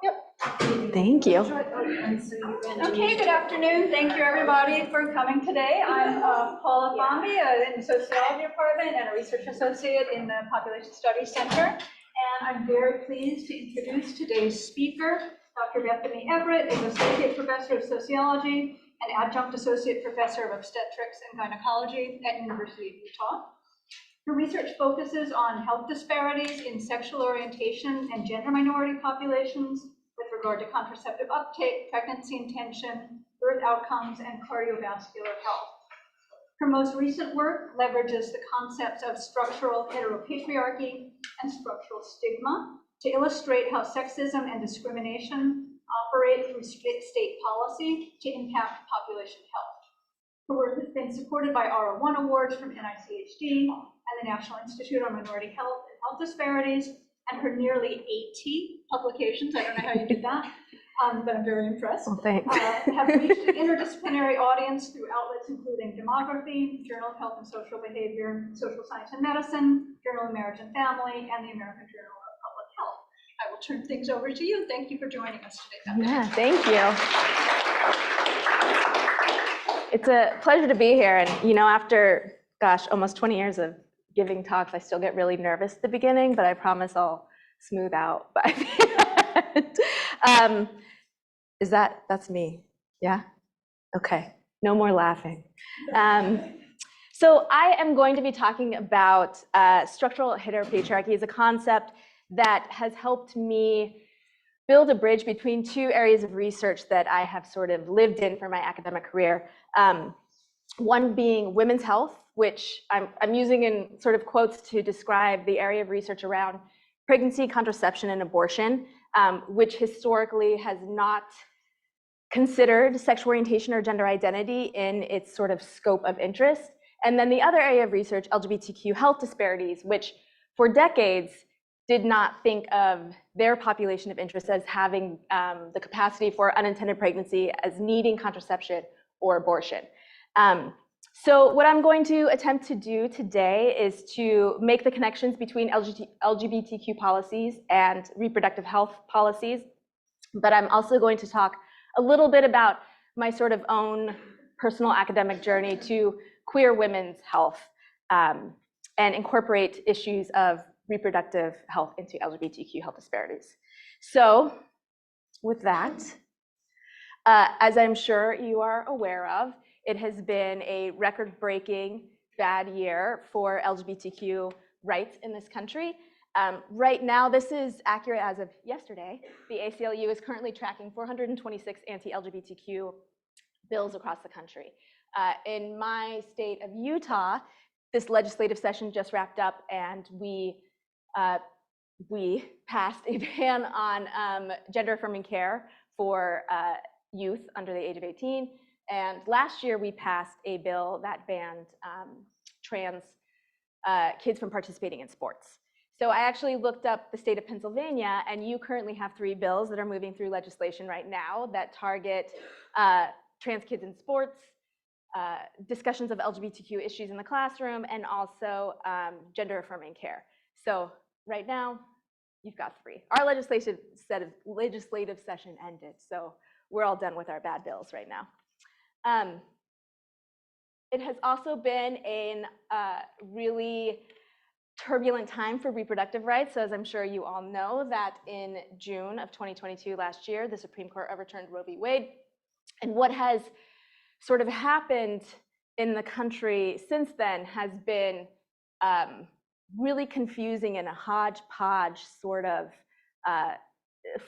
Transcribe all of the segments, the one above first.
Yep. Thank you. Okay, good afternoon. Thank you, everybody, for coming today. I'm Paula Fomby, in the Sociology Department and a Research Associate in the Population Studies Center. And I'm very pleased to introduce today's speaker, Dr. Bethany Everett, is Associate Professor of Sociology and Adjunct Associate Professor of Obstetrics and Gynecology at University of Utah. Her research focuses on health disparities in sexual orientation and gender minority populations with regard to contraceptive uptake, pregnancy intention, birth outcomes, and cardiovascular health. Her most recent work leverages the concepts of structural heteropatriarchy and structural stigma to illustrate how sexism and discrimination operate through state policy to impact population health. Her work has been supported by R01 awards from NICHD and the National Institute on Minority Health and Health Disparities, and her nearly 80 publications, I don't know how you did that, but I'm very impressed, well, thanks. Have reached an interdisciplinary audience through outlets including Demography, Journal of Health and Social Behavior, Social Science and Medicine, Journal of Marriage and Family, and the American Journal of Public Health. I will turn things over to you. Thank you for joining us today. Yeah, thank you. It's a pleasure to be here. And, you know, after, gosh, almost 20 years of giving talks, I still get really nervous at the beginning, but I promise I'll smooth out by the end. That's me? Yeah? Okay, no more laughing. So I am going to be talking about structural heteropatriarchy as a concept that has helped me build a bridge between two areas of research that I have sort of lived in for my academic career. One being women's health, which I'm using in sort of quotes to describe the area of research around pregnancy, contraception, and abortion, which historically has not considered sexual orientation or gender identity in its sort of scope of interest. And then the other area of research, LGBTQ health disparities, which for decades did not think of their population of interest as having the capacity for unintended pregnancy, as needing contraception or abortion. So what I'm going to attempt to do today is to make the connections between LGBTQ policies and reproductive health policies, but I'm also going to talk a little bit about my sort of own personal academic journey to queer women's health and incorporate issues of reproductive health into LGBTQ health disparities. So with that, as I'm sure you are aware of, it has been a record-breaking bad year for LGBTQ rights in this country. Right now, this is accurate as of yesterday. The ACLU is currently tracking 426 anti-LGBTQ bills across the country. In my state of Utah, this legislative session just wrapped up, and we passed a ban on gender-affirming care for youth under the age of 18. And last year, we passed a bill that banned trans kids from participating in sports. So I actually looked up the state of Pennsylvania, and you currently have 3 bills that are moving through legislation right now that target trans kids in sports, discussions of LGBTQ issues in the classroom, and also gender-affirming care. So right now, you've got 3. Our legislative session ended, so we're all done with our bad bills right now. It has also been a really turbulent time for reproductive rights. So as I'm sure you all know, that in June of 2022, last year, the Supreme Court overturned Roe v. Wade. And what has sort of happened in the country since then has been really confusing and a hodgepodge sort of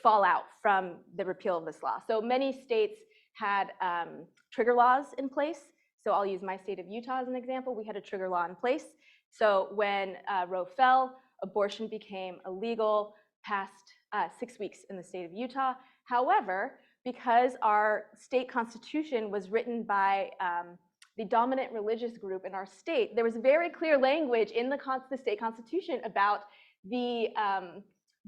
fallout from the repeal of this law. So many states had trigger laws in place. So I'll use my state of Utah as an example. We had a trigger law in place. So when Roe fell, abortion became illegal past 6 weeks in the state of Utah. However, because our state constitution was written by the dominant religious group in our state, there was very clear language in the state constitution about the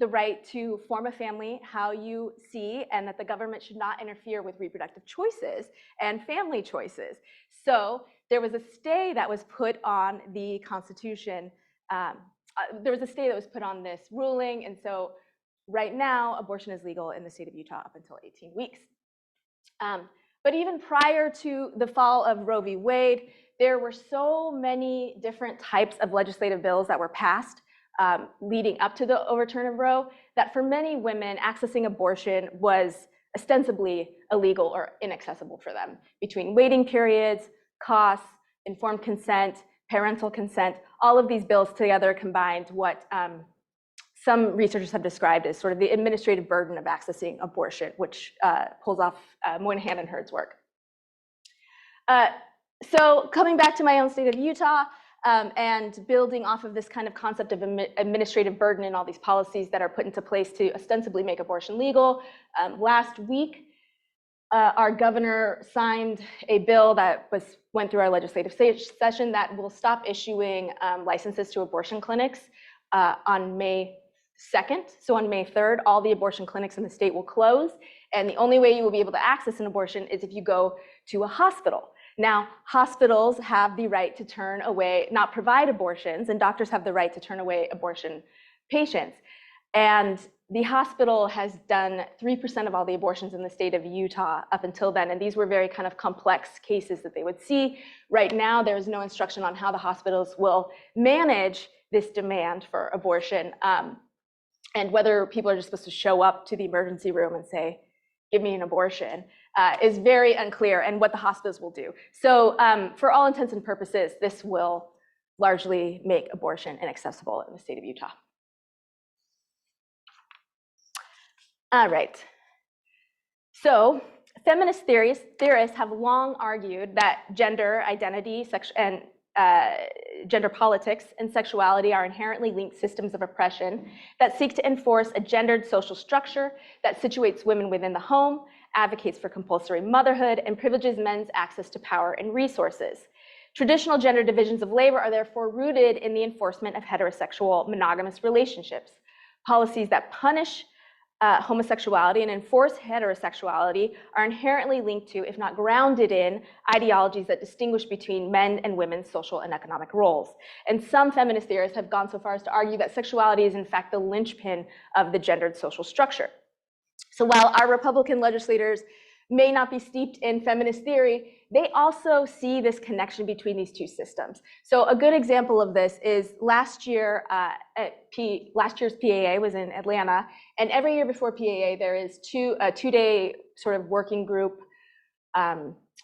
right to form a family how you see, and that the government should not interfere with reproductive choices and family choices. So there was a stay that was put on the Constitution. There was a stay that was put on this ruling, and so right now, abortion is legal in the state of Utah up until 18 weeks. But even prior to the fall of Roe v. Wade, there were so many different types of legislative bills that were passed leading up to the overturn of Roe that for many women, accessing abortion was ostensibly illegal or inaccessible for them. Between waiting periods, costs, informed consent, parental consent, all of these bills together combined what some researchers have described as sort of the administrative burden of accessing abortion, which pulls off Moynihan and Hurd's work. So coming back to my own state of Utah and building off of this kind of concept of administrative burden and all these policies that are put into place to ostensibly make abortion legal, last week, our governor signed a bill that went through our legislative session that will stop issuing licenses to abortion clinics on May 2nd. So on May 3rd, all the abortion clinics in the state will close. And the only way you will be able to access an abortion is if you go to a hospital. Now, hospitals have the right to turn away, not provide abortions, and doctors have the right to turn away abortion patients. And the hospital has done 3% of all the abortions in the state of Utah up until then. And these were very kind of complex cases that they would see. Right now, there is no instruction on how the hospitals will manage this demand for abortion. And whether people are just supposed to show up to the emergency room and say, give me an abortion, is very unclear, and what the hospitals will do. So for all intents and purposes, this will largely make abortion inaccessible in the state of Utah. All right. So feminist theorists have long argued that gender identity, and gender politics and sexuality are inherently linked systems of oppression that seek to enforce a gendered social structure that situates women within the home, advocates for compulsory motherhood, and privileges men's access to power and resources. Traditional gender divisions of labor are therefore rooted in the enforcement of heterosexual monogamous relationships. Policies that punish homosexuality and enforce heterosexuality are inherently linked to, if not grounded in, ideologies that distinguish between men and women's social and economic roles. And some feminist theorists have gone so far as to argue that sexuality is in fact the linchpin of the gendered social structure. So while our Republican legislators may not be steeped in feminist theory, they also see this connection between these two systems. So a good example of this is last year's PAA was in Atlanta, and every year before PAA there is a two-day sort of working group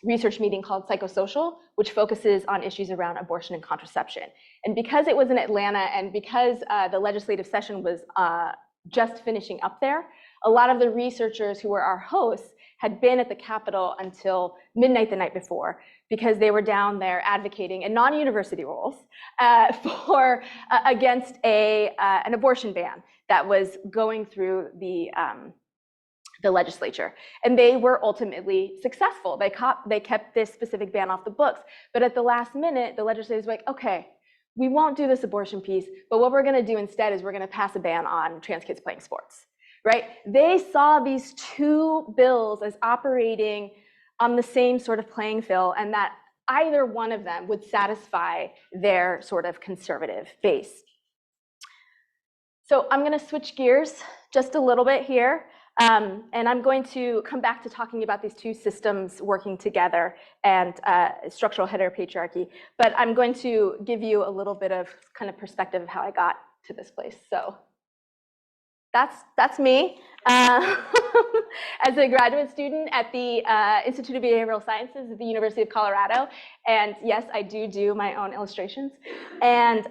research meeting called Psychosocial, which focuses on issues around abortion and contraception. And because it was in Atlanta and because the legislative session was just finishing up there, a lot of the researchers who were our hosts had been at the Capitol until midnight the night before because they were down there advocating in non-university roles against an abortion ban that was going through the legislature. And they were ultimately successful. They kept this specific ban off the books. But at the last minute, the legislators were like, okay, we won't do this abortion piece, but what we're gonna do instead is we're gonna pass a ban on trans kids playing sports. Right? They saw these two bills as operating on the same sort of playing field, and that either one of them would satisfy their sort of conservative base. So I'm going to switch gears just a little bit here, and I'm going to come back to talking about these two systems working together and structural heteropatriarchy, but I'm going to give you a little bit of kind of perspective of how I got to this place. So that's me as a graduate student at the Institute of Behavioral Sciences at the University of Colorado. And yes, I do my own illustrations. And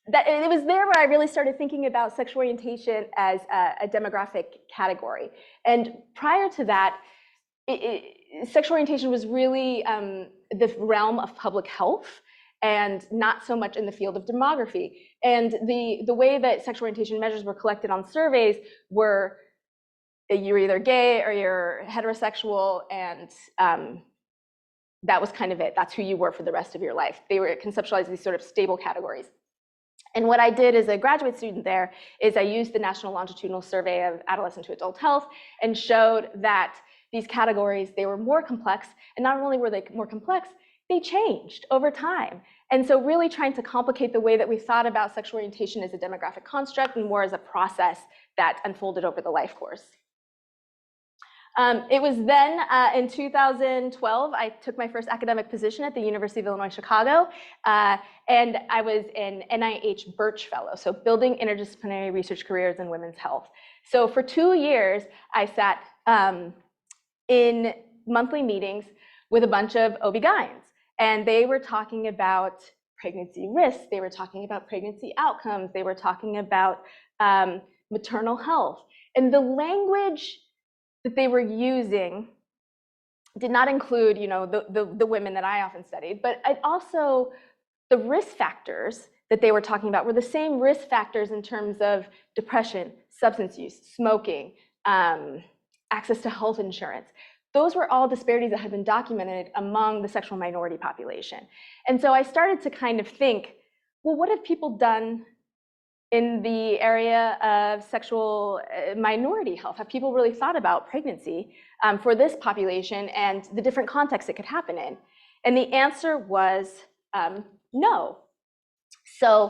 it was there where I really started thinking about sexual orientation as a demographic category. And prior to that, sexual orientation was really the realm of public health and not so much in the field of demography. And the way that sexual orientation measures were collected on surveys were you're either gay or you're heterosexual, and that was kind of it. That's who you were for the rest of your life. They were conceptualized as these sort of stable categories. And what I did as a graduate student there is I used the National Longitudinal Survey of Adolescent to Adult Health and showed that these categories, they were more complex, and not only were they more complex, they changed over time. And so really trying to complicate the way that we thought about sexual orientation as a demographic construct and more as a process that unfolded over the life course. It was then in 2012, I took my first academic position at the University of Illinois, Chicago, and I was an NIH Birch Fellow, so Building Interdisciplinary Research Careers in Women's Health. So for 2 years, I sat in monthly meetings with a bunch of OB-GYNs, and they were talking about pregnancy risks, they were talking about pregnancy outcomes, they were talking about maternal health, and the language that they were using did not include, the women that I often studied, but it also, the risk factors that they were talking about were the same risk factors in terms of depression, substance use, smoking, access to health insurance. Those were all disparities that had been documented among the sexual minority population. And so I started to kind of think, well, what have people done in the area of sexual minority health? Have people really thought about pregnancy for this population and the different contexts it could happen in? And the answer was no. So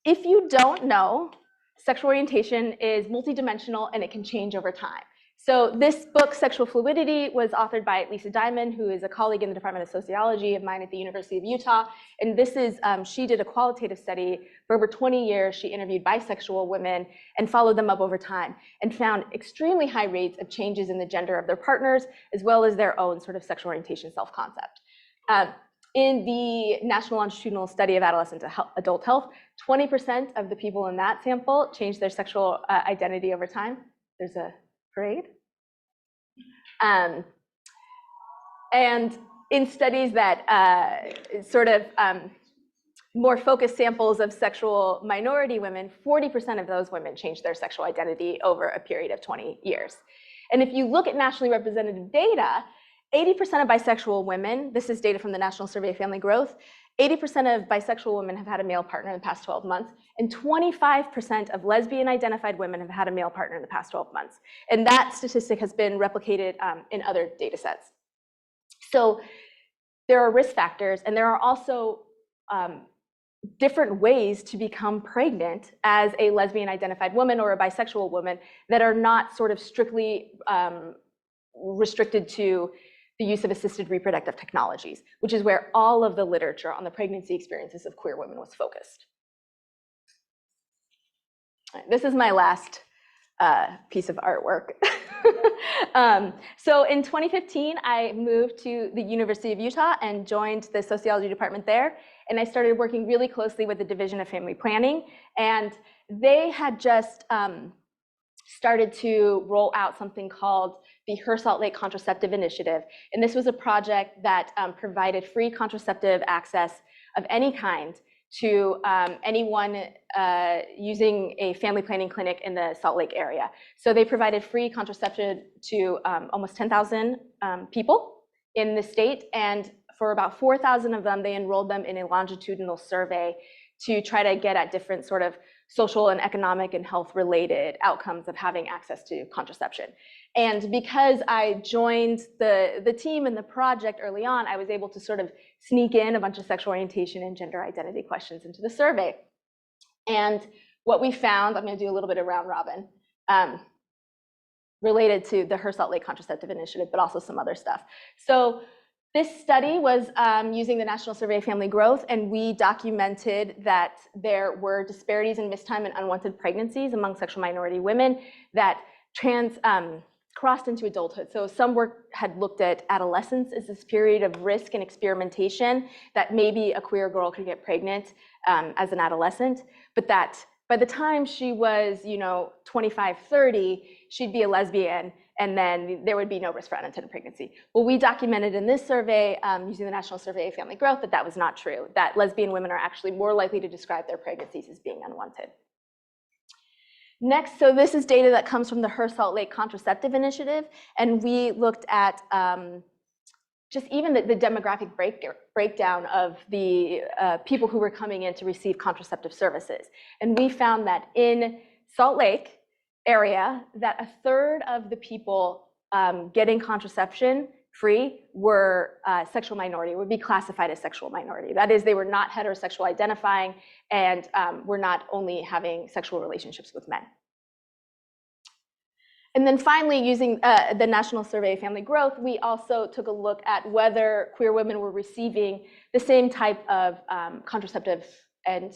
if you don't know, sexual orientation is multidimensional and it can change over time. So this book, Sexual Fluidity, was authored by Lisa Diamond, who is a colleague in the Department of Sociology of mine at the University of Utah. And this is, she did a qualitative study for over 20 years. She interviewed bisexual women and followed them up over time and found extremely high rates of changes in the gender of their partners, as well as their own sort of sexual orientation self-concept. In the National Longitudinal Study of Adolescent Adult Health, 20% of the people in that sample changed their sexual identity over time. There's a parade. And in studies that more focused samples of sexual minority women, 40% of those women changed their sexual identity over a period of 20 years. And if you look at nationally representative data, 80% of bisexual women, this is data from the National Survey of Family Growth, 80% of bisexual women have had a male partner in the past 12 months, and 25% of lesbian-identified women have had a male partner in the past 12 months. And that statistic has been replicated in other data sets. So there are risk factors, and there are also different ways to become pregnant as a lesbian-identified woman or a bisexual woman that are not sort of strictly restricted to the use of assisted reproductive technologies, which is where all of the literature on the pregnancy experiences of queer women was focused. This is my last piece of artwork. So in 2015, I moved to the University of Utah and joined the sociology department there. And I started working really closely with the Division of Family Planning. And they had just started to roll out something called the Her Salt Lake Contraceptive Initiative. And this was a project that provided free contraceptive access of any kind to anyone using a family planning clinic in the Salt Lake area. So they provided free contraception to almost 10,000 people in the state. And for about 4,000 of them, they enrolled them in a longitudinal survey to try to get at different sort of social and economic and health related outcomes of having access to contraception. And because I joined the team and the project early on, I was able to sort of sneak in a bunch of sexual orientation and gender identity questions into the survey. And what we found, I'm going to do a little bit of round robin, related to the Her Salt Lake Contraceptive Initiative, but also some other stuff. So this study was using the National Survey of Family Growth, and we documented that there were disparities in missed time and unwanted pregnancies among sexual minority women that crossed into adulthood. So some work had looked at adolescence as this period of risk and experimentation, that maybe a queer girl could get pregnant as an adolescent, but that by the time she was 25, 30, she'd be a lesbian, and then there would be no risk for unintended pregnancy. Well, we documented in this survey, using the National Survey of Family Growth, that was not true, that lesbian women are actually more likely to describe their pregnancies as being unwanted. Next, so this is data that comes from the Her Salt Lake Contraceptive Initiative, and we looked at just even the demographic breakdown of the people who were coming in to receive contraceptive services. And we found that in Salt Lake area, that a third of the people getting contraception free were sexual minority, would be classified as sexual minority. That is, they were not heterosexual identifying and were not only having sexual relationships with men. And then finally, using the National Survey of Family Growth, we also took a look at whether queer women were receiving the same type of contraceptive and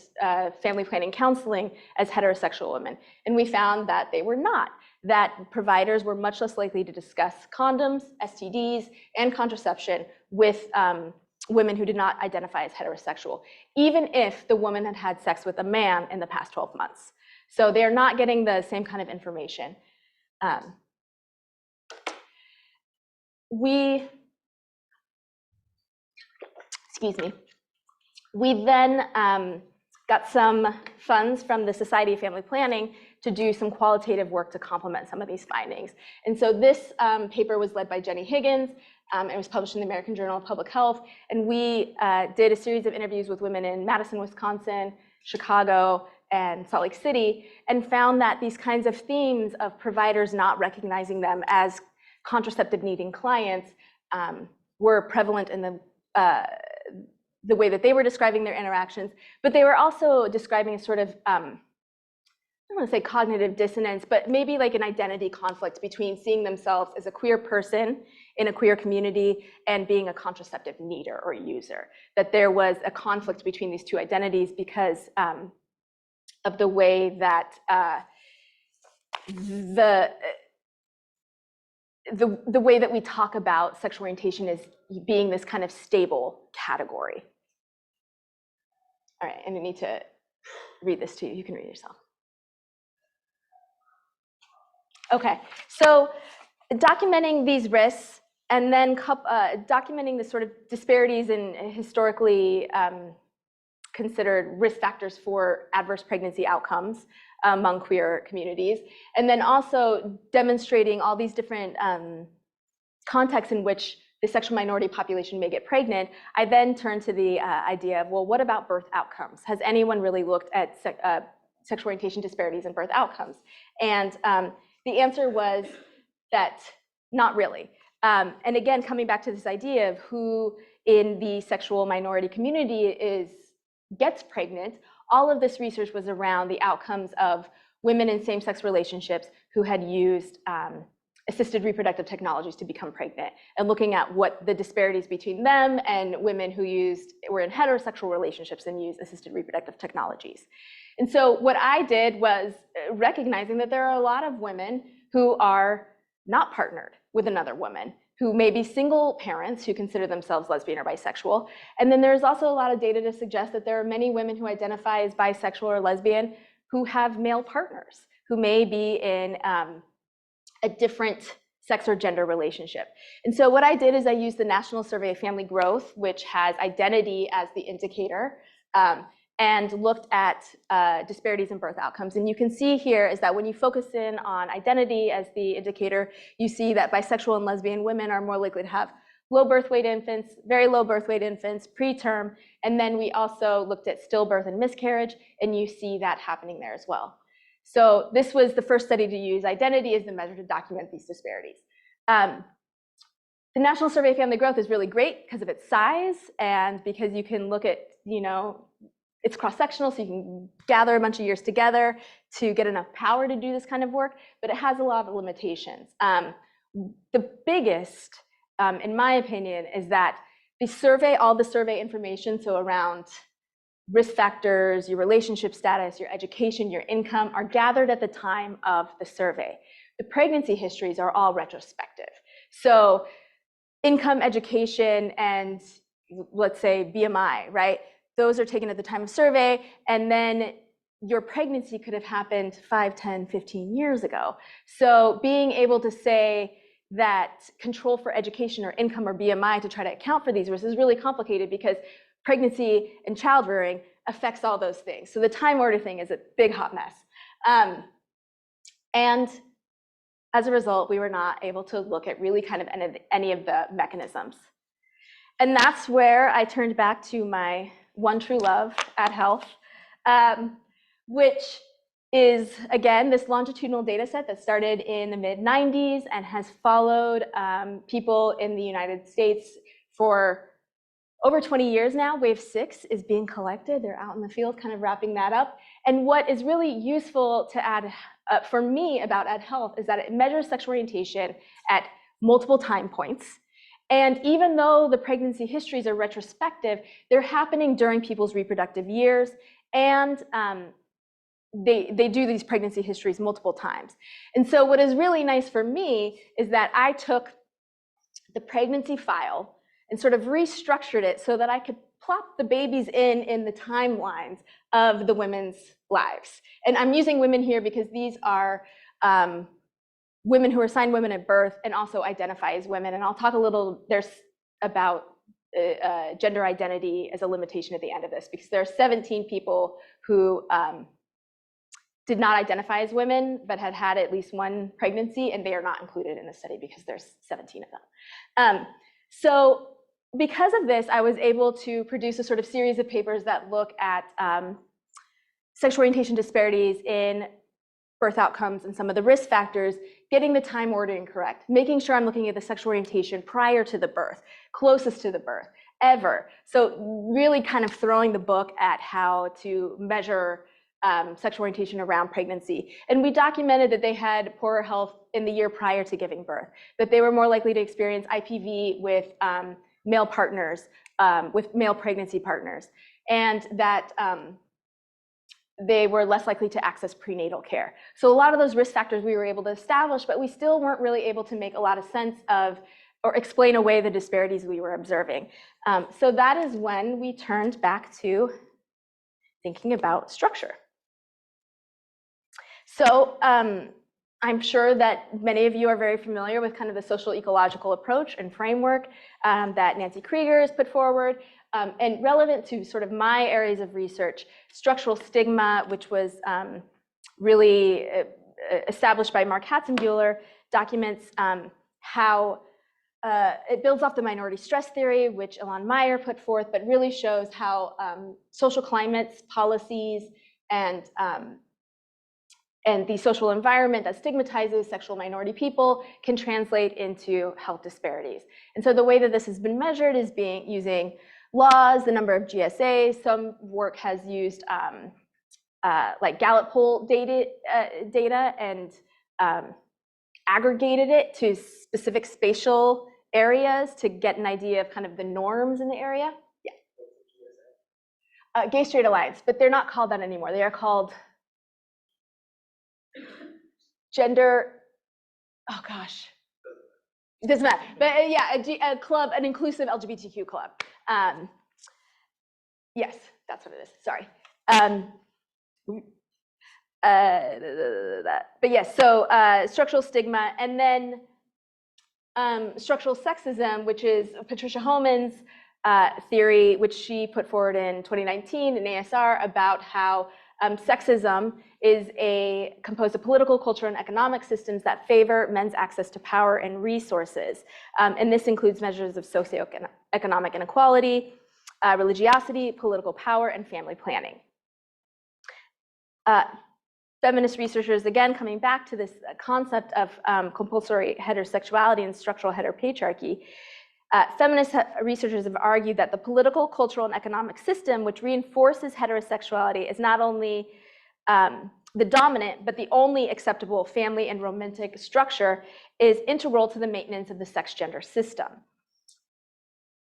family planning counseling as heterosexual women. And we found that they were not, that providers were much less likely to discuss condoms, STDs, and contraception with women who did not identify as heterosexual, even if the woman had had sex with a man in the past 12 months. So they're not getting the same kind of information. We then got some funds from the Society of Family Planning to do some qualitative work to complement some of these findings. And so this paper was led by Jenny Higgins. It was published in the American Journal of Public Health. And we did a series of interviews with women in Madison, Wisconsin, Chicago, and Salt Lake City, and found that these kinds of themes of providers not recognizing them as contraceptive needing clients were prevalent in the way that they were describing their interactions, but they were also describing a sort of, I don't want to say cognitive dissonance, but maybe like an identity conflict between seeing themselves as a queer person in a queer community and being a contraceptive needer or user. That there was a conflict between these two identities because of the way that the way that we talk about sexual orientation as being this kind of stable category. All right, and I need to read this to you. You can read yourself. Okay, so documenting these risks and then documenting the sort of disparities in historically considered risk factors for adverse pregnancy outcomes among queer communities, and then also demonstrating all these different contexts in which the sexual minority population may get pregnant. I then turned to the idea of, well, what about birth outcomes? Has anyone really looked at sexual orientation disparities in birth outcomes? And the answer was that not really. And again, coming back to this idea of who in the sexual minority community gets pregnant, all of this research was around the outcomes of women in same-sex relationships who had used assisted reproductive technologies to become pregnant, and looking at what the disparities between them and women who were in heterosexual relationships and used assisted reproductive technologies. And so what I did was recognizing that there are a lot of women who are not partnered with another woman, who may be single parents who consider themselves lesbian or bisexual. And then there's also a lot of data to suggest that there are many women who identify as bisexual or lesbian who have male partners, who may be in a different sex or gender relationship. And so what I did is I used the National Survey of Family Growth, which has identity as the indicator, and looked at disparities in birth outcomes. And you can see here is that when you focus in on identity as the indicator, you see that bisexual and lesbian women are more likely to have low birth weight infants, very low birth weight infants, preterm. And then we also looked at stillbirth and miscarriage, and you see that happening there as well. So this was the first study to use identity as the measure to document these disparities. The National Survey of Family Growth is really great because of its size and because you can look at, it's cross-sectional, so you can gather a bunch of years together to get enough power to do this kind of work, but it has a lot of limitations. The biggest, in my opinion, is that all the survey information, so around risk factors, your relationship status, your education, your income, are gathered at the time of the survey. The pregnancy histories are all retrospective. So income, education, and let's say BMI, right? Those are taken at the time of survey, and then your pregnancy could have happened 5, 10, 15 years ago. So being able to say that control for education or income or BMI to try to account for these risks is really complicated because pregnancy and childbearing affects all those things. So the time order thing is a big hot mess. And as a result, we were not able to look at really kind of any of the mechanisms. And that's where I turned back to my one true love, Ad Health, which is, again, this longitudinal data set that started in the mid-90s and has followed people in the United States for over 20 years now. Wave 6 is being collected. They're out in the field kind of wrapping that up. And what is really useful to add for me about AdHealth is that it measures sexual orientation at multiple time points. And even though the pregnancy histories are retrospective, they're happening during people's reproductive years. And they do these pregnancy histories multiple times. And so what is really nice for me is that I took the pregnancy file and sort of restructured it so that I could plop the babies in the timelines of the women's lives. And I'm using women here because these are women who are assigned women at birth and also identify as women. And I'll talk a little about gender identity as a limitation at the end of this, because there are 17 people who did not identify as women, but had had at least one pregnancy, and they are not included in the study because there's 17 of them. So because of this, I was able to produce a sort of series of papers that look at sexual orientation disparities in birth outcomes and some of the risk factors, getting the time ordering correct, making sure I'm looking at the sexual orientation prior to the birth, closest to the birth, ever. So really kind of throwing the book at how to measure sexual orientation around pregnancy. And we documented that they had poorer health in the year prior to giving birth, that they were more likely to experience IPV with male partners, with male pregnancy partners, and that they were less likely to access prenatal care. So a lot of those risk factors we were able to establish, but we still weren't really able to make a lot of sense of or explain away the disparities we were observing. So that is when we turned back to thinking about structure. So I'm sure that many of you are very familiar with kind of the social ecological approach and framework that Nancy Krieger has put forward. And relevant to sort of my areas of research, structural stigma, which was really established by Mark Hatzenbuehler, documents how it builds off the minority stress theory, which Ilan Meyer put forth, but really shows how social climates, policies, and the social environment that stigmatizes sexual minority people can translate into health disparities. And so the way that this has been measured is using laws, the number of GSAs. Some work has used like Gallup poll data and aggregated it to specific spatial areas to get an idea of kind of the norms in the area. Yeah. Gay Straight Alliance, but they're not called that anymore. They are called gender, oh gosh, it doesn't matter. But yeah, a club, an inclusive LGBTQ club. Yes, that's what it is, sorry. But yes, so structural stigma, and then structural sexism, which is Patricia Holman's theory, which she put forward in 2019 in ASR about how sexism is composed of political, cultural, and economic systems that favor men's access to power and resources. And this includes measures of socioeconomic inequality, religiosity, political power, and family planning. Feminist researchers, again, coming back to this concept of compulsory heterosexuality and structural heteropatriarchy, feminist researchers have argued that the political, cultural, and economic system which reinforces heterosexuality is not only the dominant, but the only acceptable family and romantic structure is integral to the maintenance of the sex-gender system.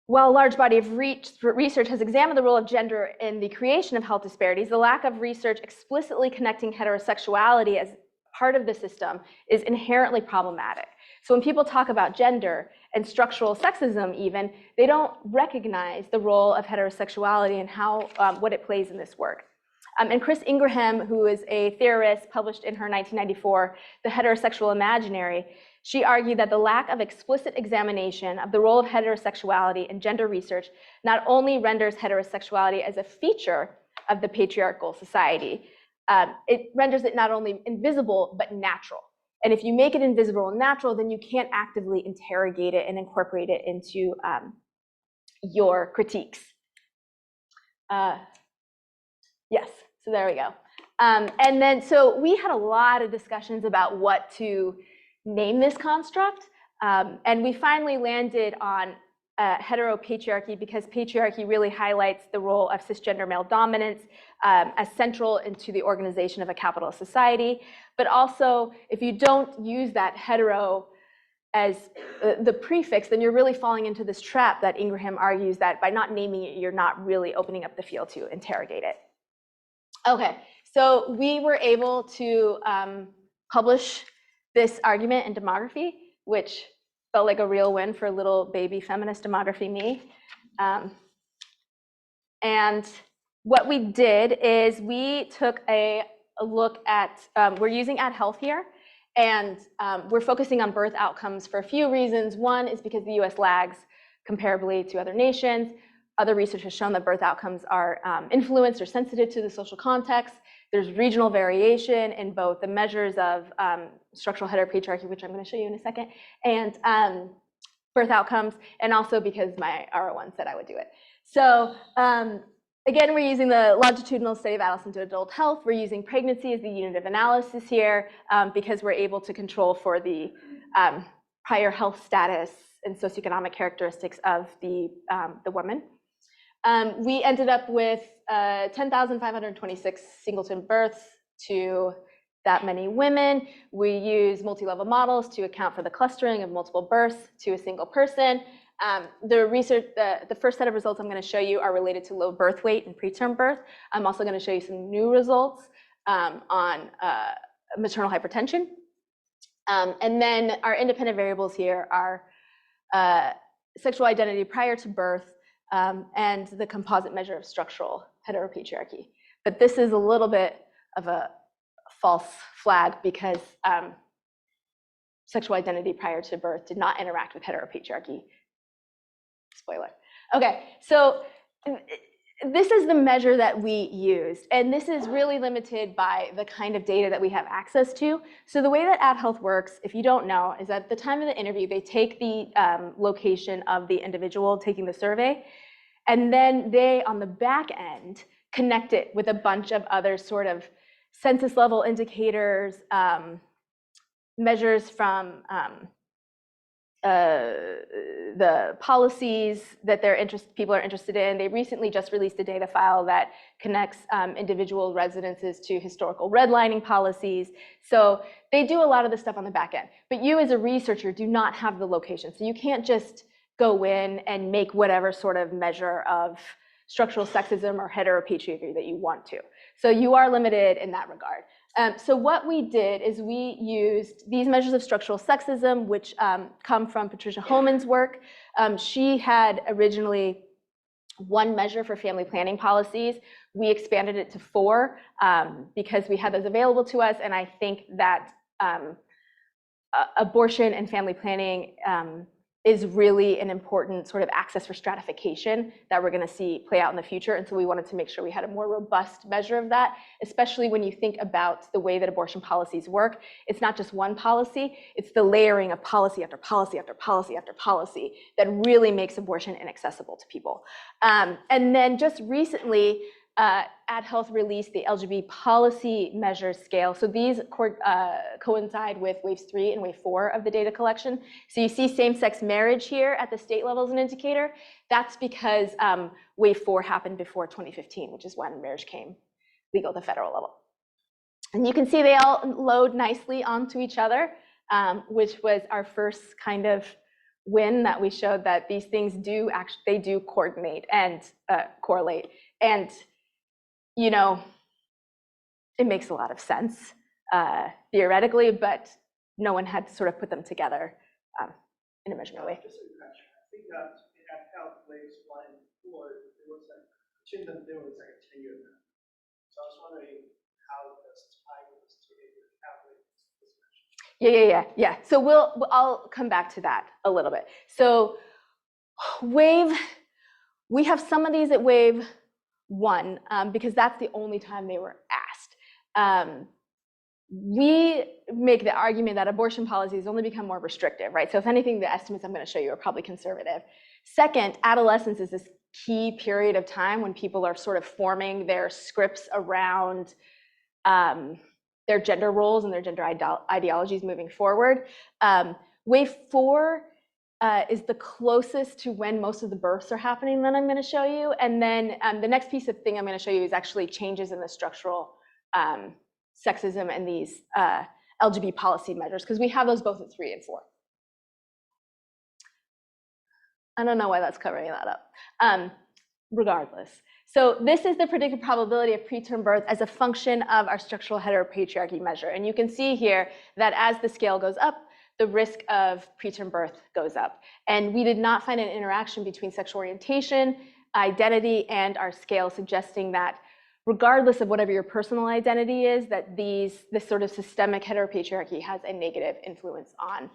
While a large body of research has examined the role of gender in the creation of health disparities, the lack of research explicitly connecting heterosexuality as part of the system is inherently problematic. So when people talk about gender and structural sexism even, they don't recognize the role of heterosexuality and how what it plays in this work. And Chris Ingraham, who is a theorist, published in her 1994, The Heterosexual Imaginary, she argued that the lack of explicit examination of the role of heterosexuality in gender research not only renders heterosexuality as a feature of the patriarchal society, it renders it not only invisible, but natural. And if you make it invisible and natural, then you can't actively interrogate it and incorporate it into your critiques. Yes, so there we go. And then, so we had a lot of discussions about what to name this construct. And we finally landed on heteropatriarchy because patriarchy really highlights the role of cisgender male dominance as central into the organization of a capitalist society. But also, if you don't use that hetero as the prefix, then you're really falling into this trap that Ingraham argues that by not naming it, you're not really opening up the field to interrogate it. Okay, so we were able to publish this argument in Demography, which felt like a real win for little baby feminist demography me. And what we did is we took a look at, we're using AdHealth here, and we're focusing on birth outcomes for a few reasons. One is because the US lags comparably to other nations. Other research has shown that birth outcomes are influenced or sensitive to the social context. There's regional variation in both the measures of structural heteropatriarchy, which I'm going to show you in a second, and birth outcomes, and also because my R01 said I would do it. So again, we're using the longitudinal study of adolescent to adult health. We're using pregnancy as the unit of analysis here because we're able to control for the prior health status and socioeconomic characteristics of the woman. We ended up with 10,526 singleton births to that many women. We use multi-level models to account for the clustering of multiple births to a single person. The research, the first set of results I'm going to show you are related to low birth weight and preterm birth. I'm also going to show you some new results on maternal hypertension. And then our independent variables here are sexual identity prior to birth and the composite measure of structural heteropatriarchy. But this is a little bit of a false flag because sexual identity prior to birth did not interact with heteropatriarchy. Spoiler. Okay, so this is the measure that we used, and this is really limited by the kind of data that we have access to. So the way that AdHealth works, if you don't know, is at the time of the interview, they take the location of the individual taking the survey, and then they, on the back end, connect it with a bunch of other sort of census level indicators, measures from the policies that people are interested in. They recently just released a data file that connects individual residences to historical redlining policies. So they do a lot of this stuff on the back end. But you as a researcher do not have the location. So you can't just go in and make whatever sort of measure of structural sexism or heteropatriarchy that you want to. So you are limited in that regard. So what we did is we used these measures of structural sexism, which come from Patricia Holman's work. She had originally one measure for family planning policies. We expanded it to 4 because we had those available to us, and I think that abortion and family planning is really an important sort of access for stratification that we're going to see play out in the future. And so we wanted to make sure we had a more robust measure of that, especially when you think about the way that abortion policies work. It's not just one policy, it's the layering of policy after policy after policy after policy that really makes abortion inaccessible to people. And then just recently, AdHealth released the LGBT policy measures scale. So these coincide with waves 3 and wave 4 of the data collection. So you see same-sex marriage here at the state level as an indicator. That's because wave 4 happened before 2015, which is when marriage came legal at the federal level. And you can see they all load nicely onto each other, which was our first kind of win that we showed that these things do actually, they do coordinate and correlate. And you know, it makes a lot of sense theoretically, but no one had to sort of put them together in a measurable way. Just a question. I think that at health waves 1 and 4, there was like between them there was like a 10-year gap. So I was wondering how this time was to calculate. Yeah. So I'll come back to that a little bit. So we have some of these at wave 1 because that's the only time they were asked. We make the argument that abortion policies only become more restrictive, right? So if anything, the estimates I'm going to show you are probably conservative. Second, adolescence is this key period of time when people are sort of forming their scripts around their gender roles and their gender ideologies moving forward. Wave 4 is the closest to when most of the births are happening that I'm going to show you. And then the next piece of thing I'm going to show you is actually changes in the structural sexism and these LGBT policy measures, because we have those both at 3 and 4. I don't know why that's covering that up. Regardless. So this is the predicted probability of preterm birth as a function of our structural heteropatriarchy measure. And you can see here that as the scale goes up, the risk of preterm birth goes up. And we did not find an interaction between sexual orientation, identity, and our scale, suggesting that regardless of whatever your personal identity is, that this sort of systemic heteropatriarchy has a negative influence on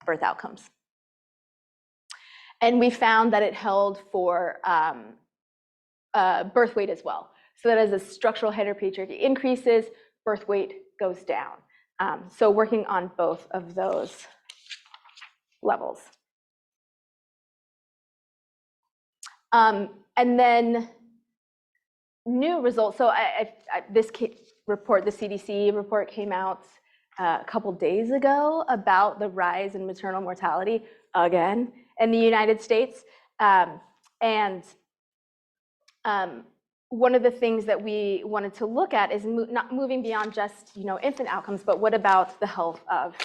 birth outcomes. And we found that it held for birth weight as well. So that as the structural heteropatriarchy increases, birth weight goes down. So working on both of those levels. And then new results. So this report, the CDC report, came out a couple days ago about the rise in maternal mortality again in the United States. One of the things that we wanted to look at is not moving beyond just infant outcomes, but what about the health of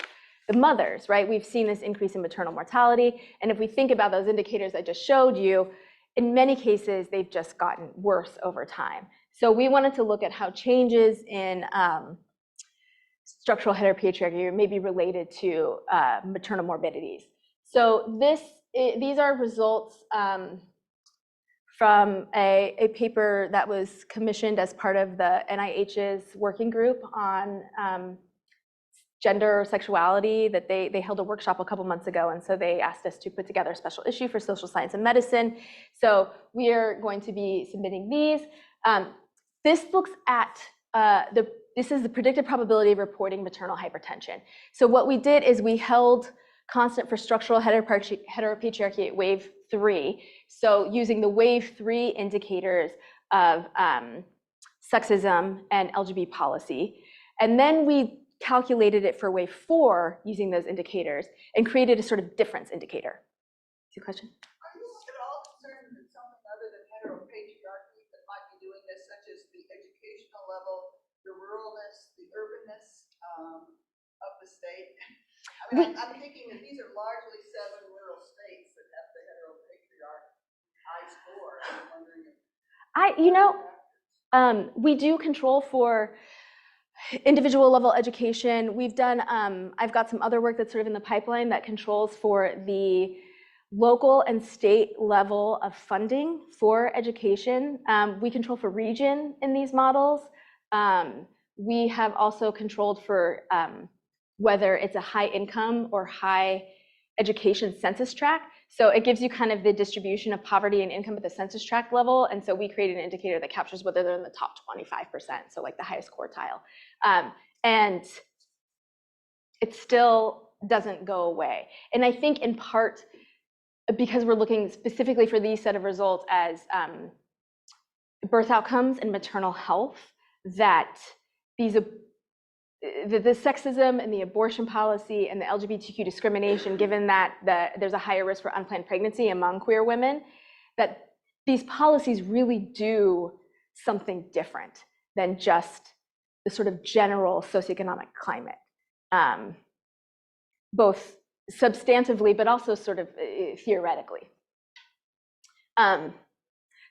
the mothers, right? We've seen this increase in maternal mortality, and if we think about those indicators I just showed you, in many cases they've just gotten worse over time. So we wanted to look at how changes in structural heteropatriarchy may be related to maternal morbidities. So these are results from a paper that was commissioned as part of the NIH's working group on gender sexuality, that they held a workshop a couple months ago, and so they asked us to put together a special issue for social science and medicine. So we are going to be submitting these. This looks at this is the predicted probability of reporting maternal hypertension. So what we did is we held constant for structural heteropatriarchy at wave 3. So using the wave 3 indicators of sexism and LGBT policy. And then we calculated it for wave 4 using those indicators and created a sort of difference indicator. Is your question? Are you at all concerned that something other than heteropatriarchy that might be doing this, such as the educational level, the ruralness, the urbanness of the state? I mean, I'm thinking that these are largely 7 rural states that have the heteropatriarch high score. I'm wondering if we do control for individual level education. We've done, I've got some other work that's sort of in the pipeline that controls for the local and state level of funding for education. We control for region in these models. We have also controlled for whether it's a high income or high education census tract. So it gives you kind of the distribution of poverty and income at the census tract level. And so we created an indicator that captures whether they're in the top 25%, so like the highest quartile. And it still doesn't go away. And I think in part because we're looking specifically for these set of results as birth outcomes and maternal health, that the sexism and the abortion policy and the LGBTQ discrimination, given that there's a higher risk for unplanned pregnancy among queer women, that these policies really do something different than just the sort of general socioeconomic climate, both substantively, but also sort of theoretically.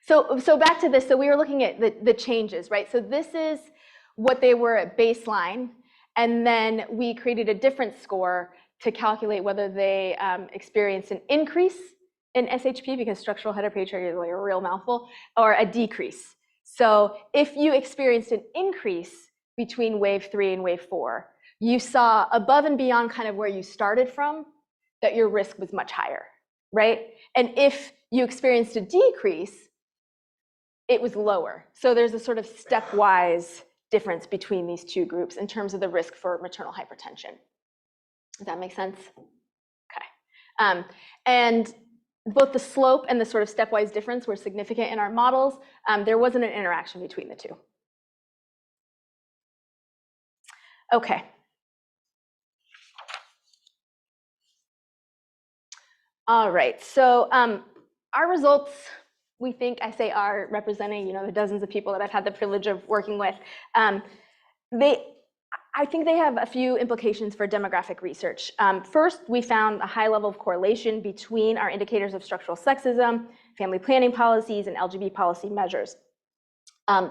So back to this, so we were looking at the changes, right? So this is what they were at baseline, and then we created a different score to calculate whether they experienced an increase in SHP, because structural heteropatriarchy is like a real mouthful, or a decrease. So if you experienced an increase between wave 3 and wave 4, you saw above and beyond kind of where you started from, that your risk was much higher, right? And if you experienced a decrease, it was lower. So there's a sort of stepwise difference between these two groups in terms of the risk for maternal hypertension. Does that make sense? Okay. And both the slope and the sort of stepwise difference were significant in our models. There wasn't an interaction between the two. Okay. All right, so our results, we think, I say are, representing, the dozens of people that I've had the privilege of working with. I think they have a few implications for demographic research. First, we found a high level of correlation between our indicators of structural sexism, family planning policies, and LGBT policy measures.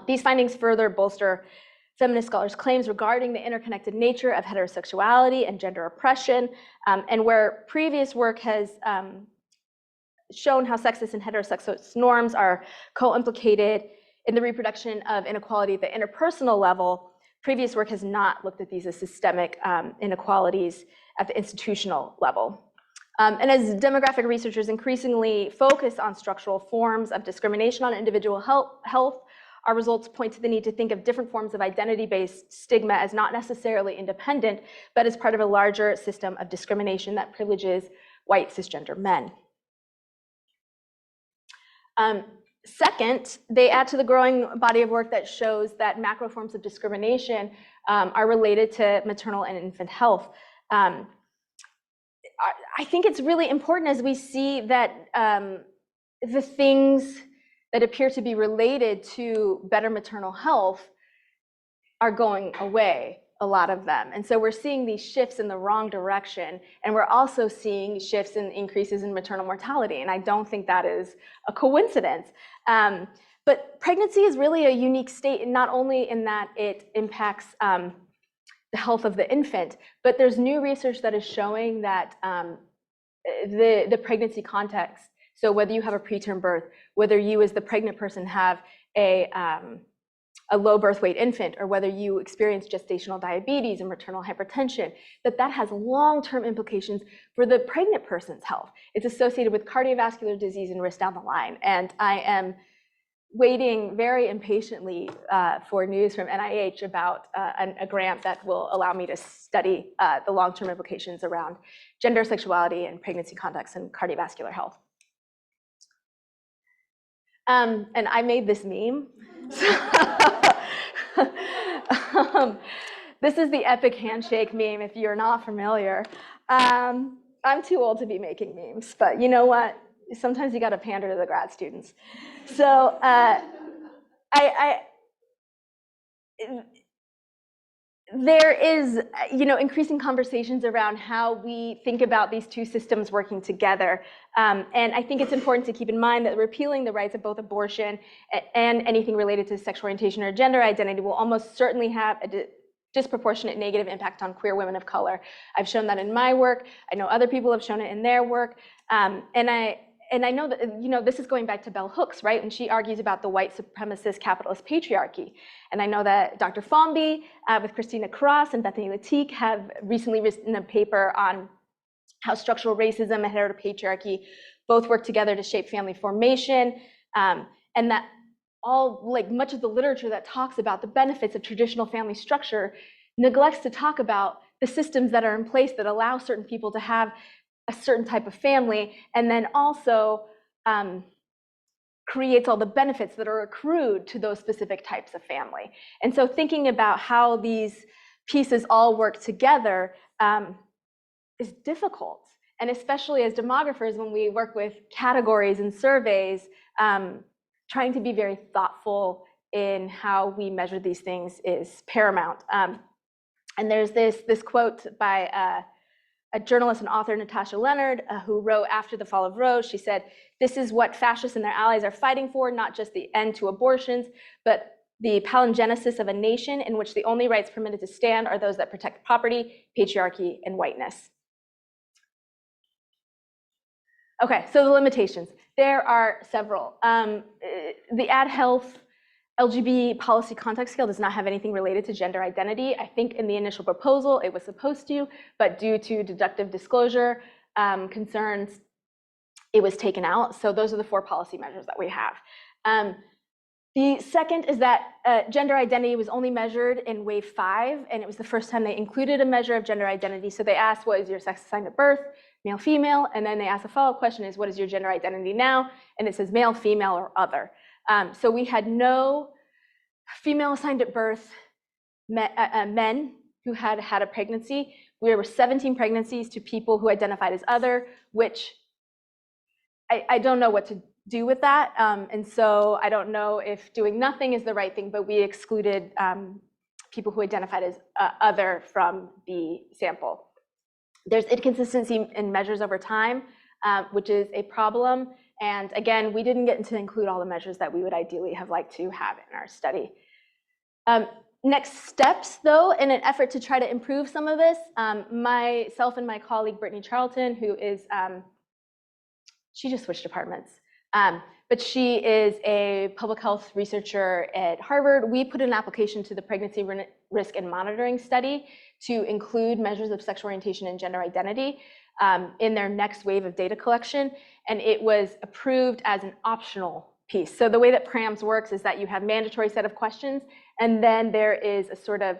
These findings further bolster feminist scholars' claims regarding the interconnected nature of heterosexuality and gender oppression, and where previous work has shown how sexist and heterosexist norms are co-implicated in the reproduction of inequality at the interpersonal level. Previous work has not looked at these as systemic inequalities at the institutional level. And as demographic researchers increasingly focus on structural forms of discrimination on individual health, our results point to the need to think of different forms of identity-based stigma as not necessarily independent, but as part of a larger system of discrimination that privileges white cisgender men. Second, they add to the growing body of work that shows that macro forms of discrimination are related to maternal and infant health. I think it's really important as we see that the things that appear to be related to better maternal health are going away, a lot of them. And so we're seeing these shifts in the wrong direction, and we're also seeing shifts in increases in maternal mortality, and I don't think that is a coincidence. But pregnancy is really a unique state, not only in that it impacts the health of the infant, but there's new research that is showing that the pregnancy context, so whether you have a preterm birth, whether you as the pregnant person have a low birth weight infant, or whether you experience gestational diabetes and maternal hypertension, that has long-term implications for the pregnant person's health. It's associated with cardiovascular disease and risk down the line. And I am waiting very impatiently for news from NIH about a grant that will allow me to study the long-term implications around gender, sexuality, and pregnancy context and cardiovascular health. And I made this meme. This is the epic handshake meme, if you're not familiar. I'm too old to be making memes, but you know what? Sometimes you got to pander to the grad students. So there is, increasing conversations around how we think about these two systems working together. And I think it's important to keep in mind that repealing the rights of both abortion and anything related to sexual orientation or gender identity will almost certainly have a disproportionate negative impact on queer women of color. I've shown that in my work. I know other people have shown it in their work. And I know that, this is going back to bell hooks, right? And she argues about the white supremacist capitalist patriarchy. And I know that Dr. Fomby with Christina Cross and Bethany Latique have recently written a paper on how structural racism and heteropatriarchy both work together to shape family formation. And that much of the literature that talks about the benefits of traditional family structure neglects to talk about the systems that are in place that allow certain people to have a certain type of family, and then also creates all the benefits that are accrued to those specific types of family. And so thinking about how these pieces all work together is difficult. And especially as demographers, when we work with categories and surveys, trying to be very thoughtful in how we measure these things is paramount. And there's this quote by a journalist and author, Natasha Leonard, who wrote after the fall of Roe. She said, "This is what fascists and their allies are fighting for, not just the end to abortions, but the palingenesis of a nation in which the only rights permitted to stand are those that protect property, patriarchy, and whiteness." Okay, so the limitations. There are several. The Ad Health LGBT policy context scale does not have anything related to gender identity. I think in the initial proposal it was supposed to, but due to deductive disclosure concerns, it was taken out. So those are the 4 policy measures that we have. The second is that gender identity was only measured in wave 5, and it was the first time they included a measure of gender identity. So they asked, what is your sex assigned at birth, male, female? And then they asked a follow-up question is, what is your gender identity now? And it says male, female, or other. So we had no female assigned at birth men, who had had a pregnancy. We were 17 pregnancies to people who identified as other, which I don't know what to do with that. And so I don't know if doing nothing is the right thing, but we excluded people who identified as other from the sample. There's inconsistency in measures over time, which is a problem. And again, we didn't get to include all the measures that we would ideally have liked to have in our study. Next steps, though, in an effort to try to improve some of this, myself and my colleague, Brittany Charlton, who is, she just switched departments, but she is a public health researcher at Harvard. We put an application to the Pregnancy Risk and Monitoring Study to include measures of sexual orientation and gender identity in their next wave of data collection, and it was approved as an optional piece. So the way that PRAMS works is that you have a mandatory set of questions, and then there is a sort of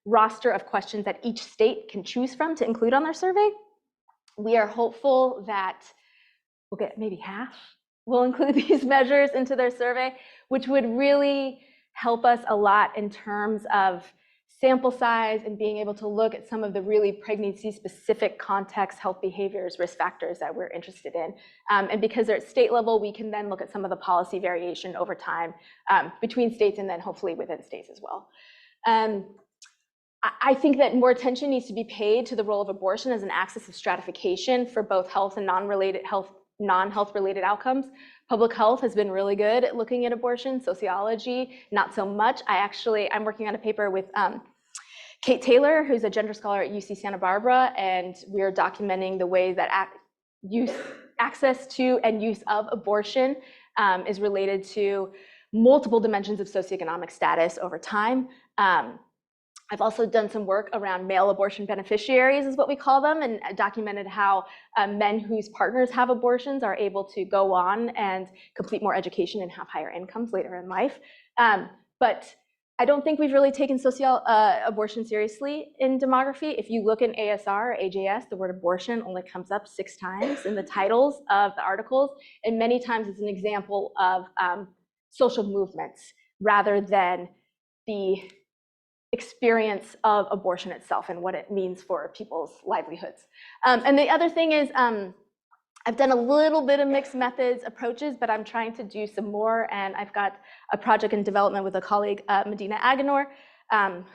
roster of questions that each state can choose from to include on their survey. We are hopeful that we'll get maybe half will include these measures into their survey, which would really help us a lot in terms of sample size and being able to look at some of the really pregnancy-specific context, health behaviors, risk factors that we're interested in. And because they're at state level, we can then look at some of the policy variation over time between states and then hopefully within states as well. I think that more attention needs to be paid to the role of abortion as an axis of stratification for both health and non-health related outcomes. Public health has been really good at looking at abortion. Sociology, not so much. I'm working on a paper with Kate Taylor, who's a gender scholar at UC Santa Barbara, and we're documenting the way that access to and use of abortion is related to multiple dimensions of socioeconomic status over time. I've also done some work around male abortion beneficiaries, is what we call them, and documented how men whose partners have abortions are able to go on and complete more education and have higher incomes later in life. But I don't think we've really taken abortion seriously in demography. If you look in ASR or AJS, the word abortion only comes up 6 times in the titles of the articles, and many times it's an example of social movements rather than the experience of abortion itself and what it means for people's livelihoods. And the other thing is, I've done a little bit of mixed methods approaches, but I'm trying to do some more, and I've got a project in development with a colleague, Medina Aganor,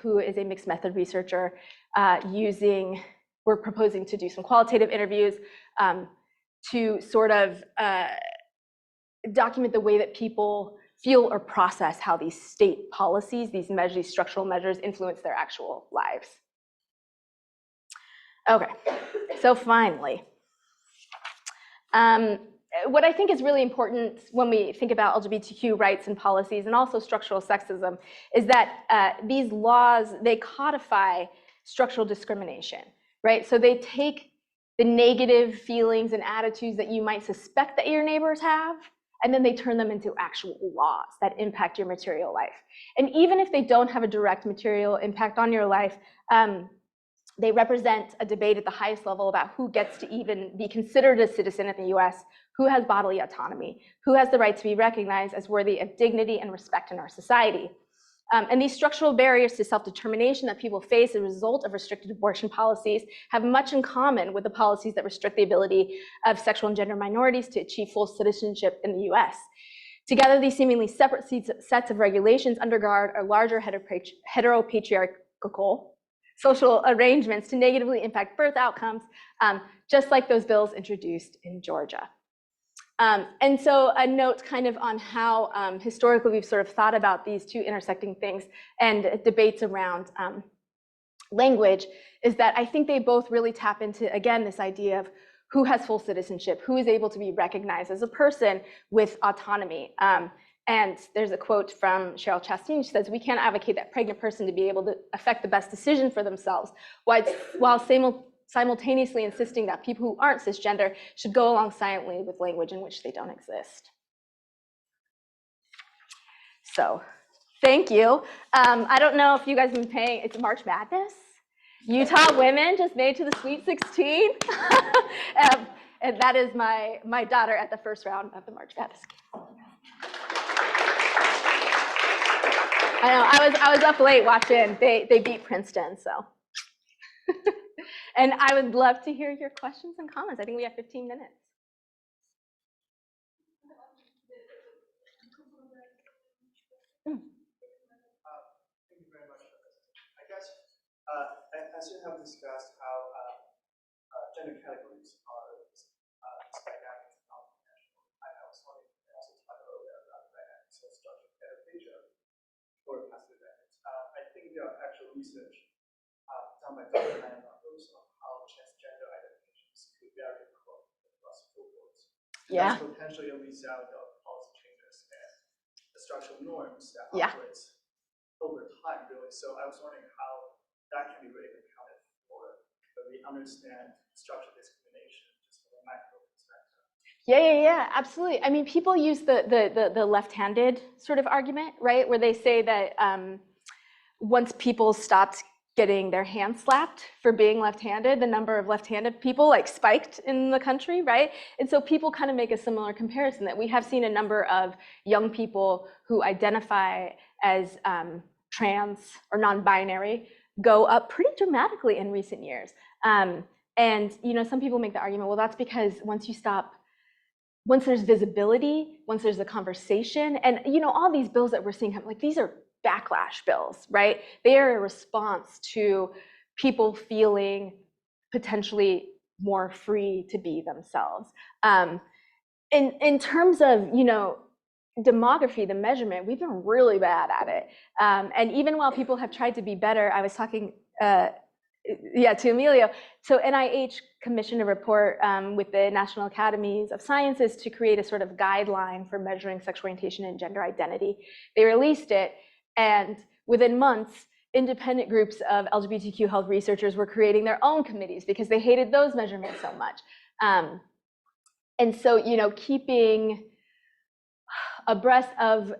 who is a mixed method researcher, we're proposing to do some qualitative interviews to sort of document the way that people feel or process how these state policies, these structural measures influence their actual lives. Okay, so finally, what I think is really important when we think about LGBTQ rights and policies and also structural sexism is that these laws, they codify structural discrimination, right? So they take the negative feelings and attitudes that you might suspect that your neighbors have, and then they turn them into actual laws that impact your material life. And even if they don't have a direct material impact on your life, they represent a debate at the highest level about who gets to even be considered a citizen in the US, who has bodily autonomy, who has the right to be recognized as worthy of dignity and respect in our society. And these structural barriers to self-determination that people face as a result of restricted abortion policies have much in common with the policies that restrict the ability of sexual and gender minorities to achieve full citizenship in the US. Together, these seemingly separate sets of regulations undergird our larger heteropatriarchal social arrangements to negatively impact birth outcomes, just like those bills introduced in Georgia. And so a note kind of on how historically we've sort of thought about these two intersecting things and debates around language is that I think they both really tap into, again, this idea of who has full citizenship, who is able to be recognized as a person with autonomy. And there's a quote from Cheryl Chastain. She says, "We can't advocate that pregnant person to be able to affect the best decision for themselves while simultaneously insisting that people who aren't cisgender should go along silently with language in which they don't exist." So thank you. I don't know if you guys have been paying, it's March Madness. Utah women just made to the Sweet 16. And that is my daughter at the first round of the March Madness game. I know, I was up late watching, they beat Princeton, so And I would love to hear your questions and comments. I think we have 15 minutes. Thank you very much for this. I guess, as you have discussed how gender categories are this dynamic and non-conventional, I was wondering if you also talk earlier about the dynamics of structural heteropatriarchy or passive dynamics. I think there are actual research done by Penn on those on how transgender identifications could vary across cohorts. Yeah. That's potentially a result of policy changes and the structural norms that Yeah. operates over time, really. So I was wondering how that can be really accounted for when we understand structural discrimination just from a macro perspective. Yeah, absolutely. I mean, people use the left-handed sort of argument, right? Where they say that once people stopped getting their hands slapped for being left-handed, the number of left-handed people like spiked in the country, right? And so people kind of make a similar comparison that we have seen a number of young people who identify as trans or non-binary go up pretty dramatically in recent years. And some people make the argument, well, that's because once there's visibility, once there's a conversation, and all these bills that we're seeing, like these are backlash bills, right? They are a response to people feeling potentially more free to be themselves. In terms of demography, the measurement, we've been really bad at it. And even while people have tried to be better, I was talking to Emilio. So NIH commissioned a report with the National Academies of Sciences to create a sort of guideline for measuring sexual orientation and gender identity. They released it, and within months, independent groups of LGBTQ health researchers were creating their own committees because they hated those measurements so much. And so, keeping abreast of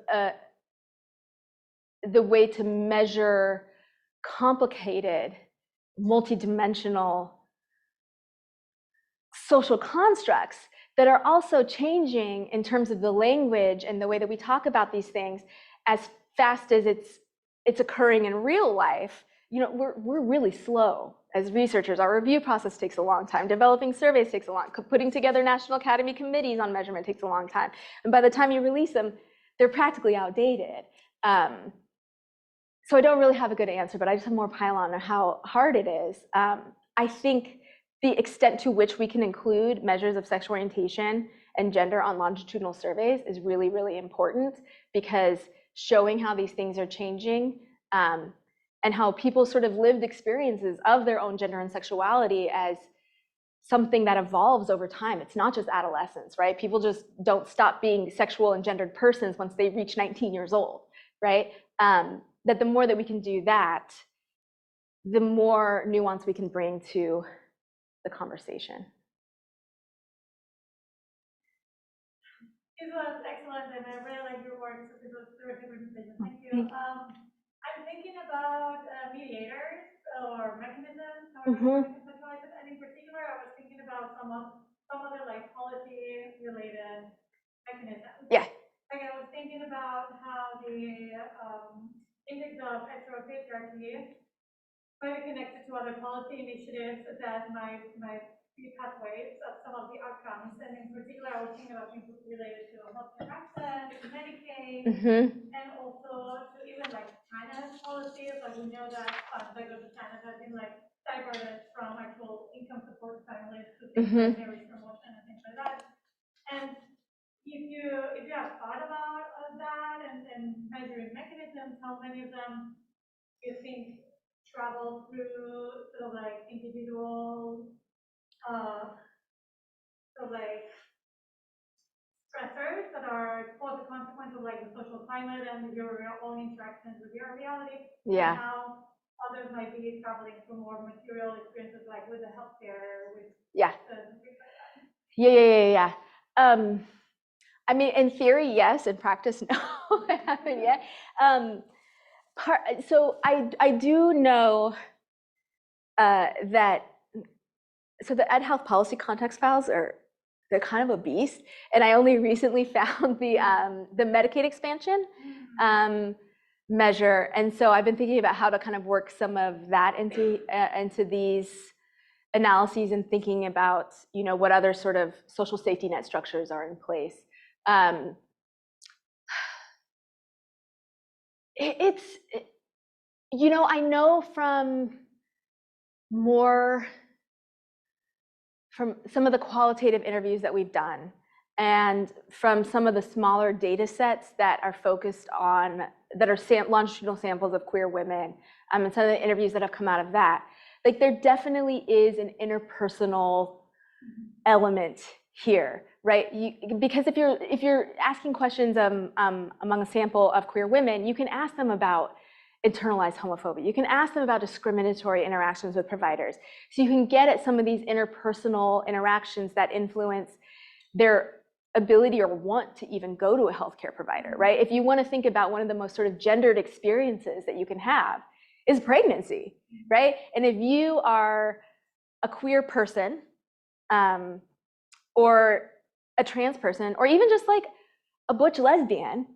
the way to measure complicated, multidimensional social constructs that are also changing in terms of the language and the way that we talk about these things as fast as it's occurring in real life. We're really slow as researchers. Our review process takes a long time. Developing surveys takes a long time. Putting together National Academy committees on measurement takes a long time. And by the time you release them, they're practically outdated. So I don't really have a good answer, but I just have more pile on how hard it is. I think the extent to which we can include measures of sexual orientation and gender on longitudinal surveys is really, really important, because showing how these things are changing and how people's sort of lived experiences of their own gender and sexuality as something that evolves over time. It's not just adolescence, right? People just don't stop being sexual and gendered persons once they reach 19 years old, right? That the more that we can do that, the more nuance we can bring to the conversation. It was excellent, and I really like your work. So it was a terrific presentation. Thank you. I'm thinking about mediators or mechanisms, however you can conceptualize it. And in particular, I was thinking about some other like policy-related mechanisms. Yeah. Like I was thinking about how the index of heteropatriarchy might be connected to other policy initiatives that might be pathways of some of the outcomes. And in particular, I was thinking about things related to healthcare access, Medicaid, and also to even like China's policies. Like we know that funds that go to China have been like diverted from actual income support families to things like marriage promotion and things like that. And if you have thought about that and measuring mechanisms, how many of them you think travel through sort of like individual sort of like stressors that are both a consequence of like the social climate and your own interactions with your reality. Yeah. And how others might be traveling through more material experiences, like with the healthcare, with Yeah. things like that. Yeah. I mean, in theory, yes. In practice, no. I haven't yet. So I do know that. So the Ed Health Policy Context Files they're kind of a beast, and I only recently found the Medicaid expansion measure, and so I've been thinking about how to kind of work some of that into these analyses and thinking about, what other sort of social safety net structures are in place. I know from some of the qualitative interviews that we've done and from some of the smaller data sets that are focused on, that are longitudinal samples of queer women, and some of the interviews that have come out of that, like there definitely is an interpersonal element here, right? Because if you're asking questions among a sample of queer women, you can ask them about internalized homophobia. You can ask them about discriminatory interactions with providers. So you can get at some of these interpersonal interactions that influence their ability or want to even go to a healthcare provider, right? If you want to think about one of the most sort of gendered experiences that you can have is pregnancy, right? And if you are a queer person, or a trans person, or even just like a butch lesbian,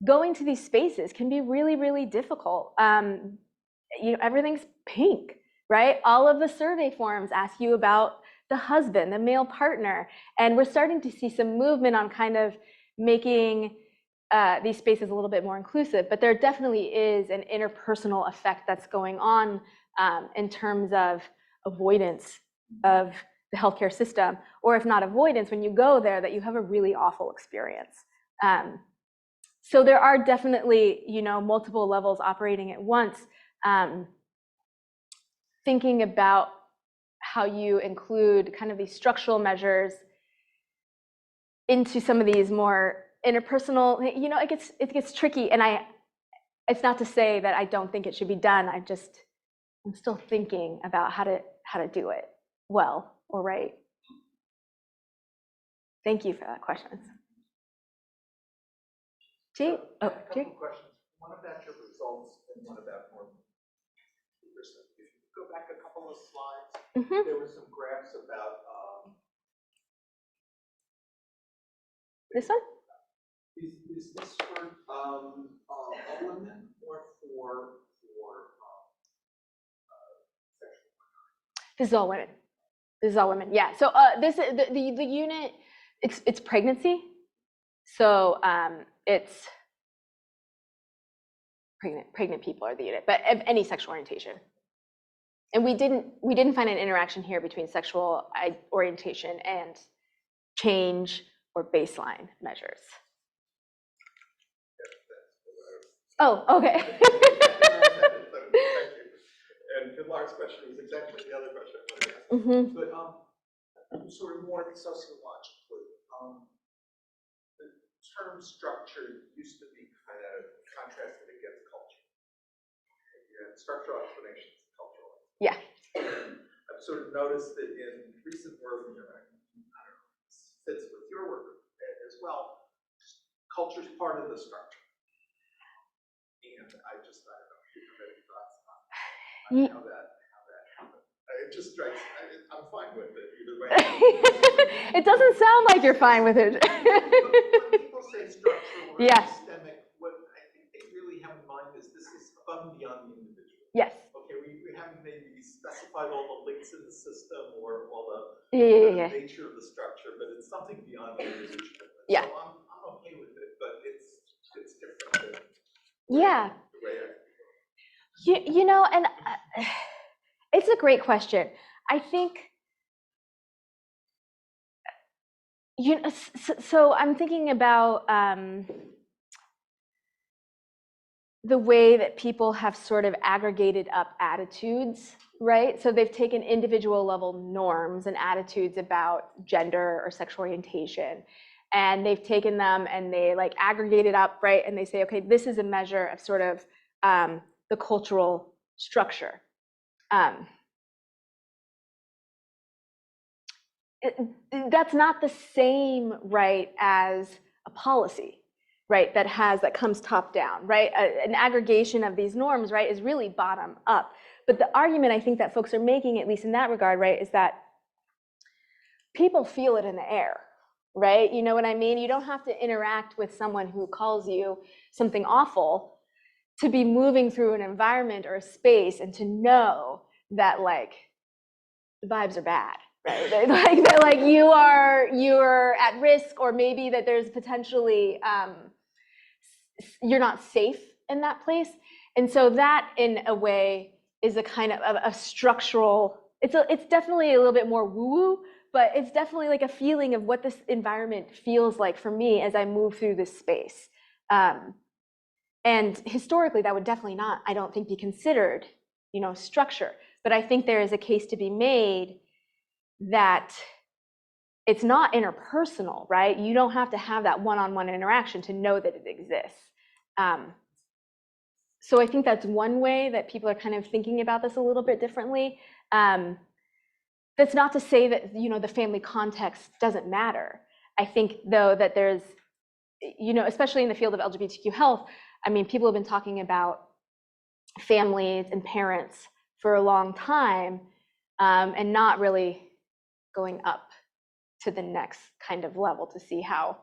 going to these spaces can be really, really difficult. Everything's pink, right? All of the survey forms ask you about the husband, the male partner, and we're starting to see some movement on kind of making these spaces a little bit more inclusive, but there definitely is an interpersonal effect that's going on in terms of avoidance of the healthcare system, or if not avoidance, when you go there, that you have a really awful experience. So there are definitely, multiple levels operating at once. Thinking about how you include kind of these structural measures into some of these more interpersonal, it gets tricky. And it's not to say that I don't think it should be done. I'm still thinking about how to do it well or right. Thank you for that question. Jay? A couple of questions. One about your results and one about more. If you go back a couple of slides, there were some graphs about. This one? Is this for all women or for sexual minority? This is all women. This is all women. Yeah. So the unit, it's pregnancy. So it's pregnant people are the unit, but of any sexual orientation. And we didn't find an interaction here between sexual orientation and change or baseline measures. Oh, okay. And Pilar's question was exactly the other question I wanted to ask. But sort of more sociologically, the term structure used to be kind of contrasted against culture. You had structural explanations, cultural explanations. Yeah. I've sort of noticed that in recent work, I don't know, this fits with your work as well, culture is part of the structure. And I don't know if you have any thoughts on how that happened. It just strikes, I'm fine with it either way. It doesn't sound like you're fine with it. When people say structural or systemic, what I think they really have in mind is this is above and beyond the individual. Yes. Okay, we haven't maybe specified all the links in the system or all the nature of the structure, but it's something beyond the individual. Yeah. So I'm okay with it, but it's different than yeah. the way I feel. And it's a great question. I think, so I'm thinking about the way that people have sort of aggregated up attitudes, right? So they've taken individual level norms and attitudes about gender or sexual orientation, and they've taken them and they like aggregate it up, right? And they say, okay, this is a measure of sort of the cultural structure. That's not the same, right, as a policy, right, that comes top down, right? An aggregation of these norms, right, is really bottom up. But the argument I think that folks are making, at least in that regard, right, is that people feel it in the air, right? You know what I mean? You don't have to interact with someone who calls you something awful to be moving through an environment or a space and to know that, like, the vibes are bad, right? They're like you're at risk, or maybe that there's potentially you're not safe in that place. And so that, in a way, is a kind of a structural. It's definitely a little bit more woo-woo, but it's definitely like a feeling of what this environment feels like for me as I move through this space. And historically, that would definitely not, I don't think, be considered, structure. But I think there is a case to be made that it's not interpersonal, right? You don't have to have that one-on-one interaction to know that it exists. So I think that's one way that people are kind of thinking about this a little bit differently. That's not to say that, the family context doesn't matter. I think, though, that there's, especially in the field of LGBTQ health, I mean, people have been talking about families and parents for a long time, and not really going up to the next kind of level to see how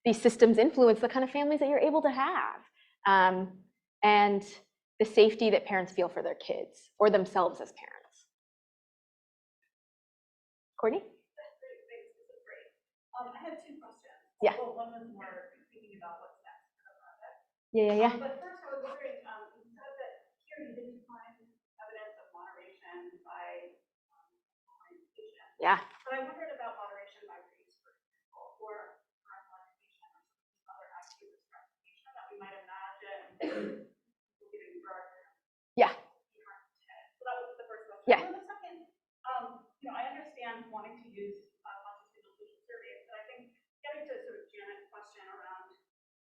these systems influence the kind of families that you're able to have, and the safety that parents feel for their kids or themselves as parents. Courtney? That's great. Thanks. This is great. I have two questions. Yeah. Well, one was more thinking about what's next for the project. Yeah. But first, I was wondering, you said that here you didn't find evidence of moderation by orientation. Yeah. But I wondered about moderation by race, for example, or parental education, or some other active stratification that we might imagine people giving birth. Yeah. So that was the first question. Yeah. And then the second, I understand wanting to use longitudinal social surveys, but I think getting to sort of Janet's question around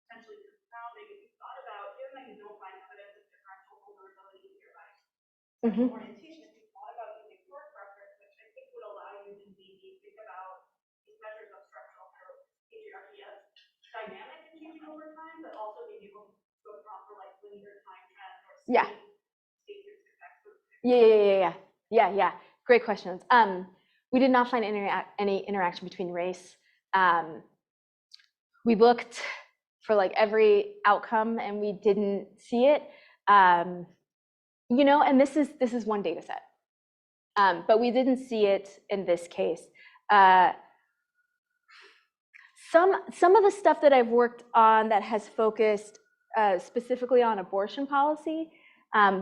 potentially confounding, if you thought about, given that you don't find evidence of differential vulnerability here by sexual orientation, if you thought about using birth records, which I think would allow you to maybe think about these measures of structural patriarchy as dynamic and changing over time, but also being able to go for like linear time trends or Yeah. state effects. Yeah. Great questions. We did not find any interaction between race. We looked for like every outcome and we didn't see it. And this is one data set, but we didn't see it in this case. Some of the stuff that I've worked on that has focused specifically on abortion policy,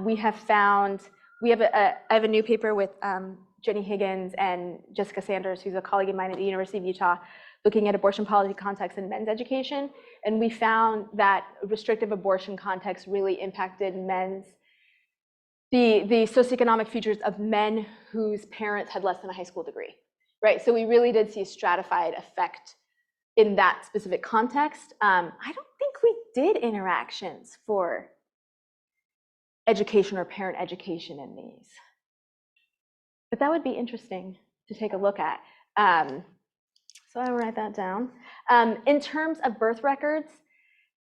we have found. I have a new paper with Jenny Higgins and Jessica Sanders, who's a colleague of mine at the University of Utah, looking at abortion policy context in men's education. And we found that restrictive abortion context really impacted the socioeconomic futures of men whose parents had less than a high school degree, right? So we really did see a stratified effect in that specific context. I don't think we did interactions for education or parent education in these, but that would be interesting to take a look at. So I will write that down. In terms of birth records,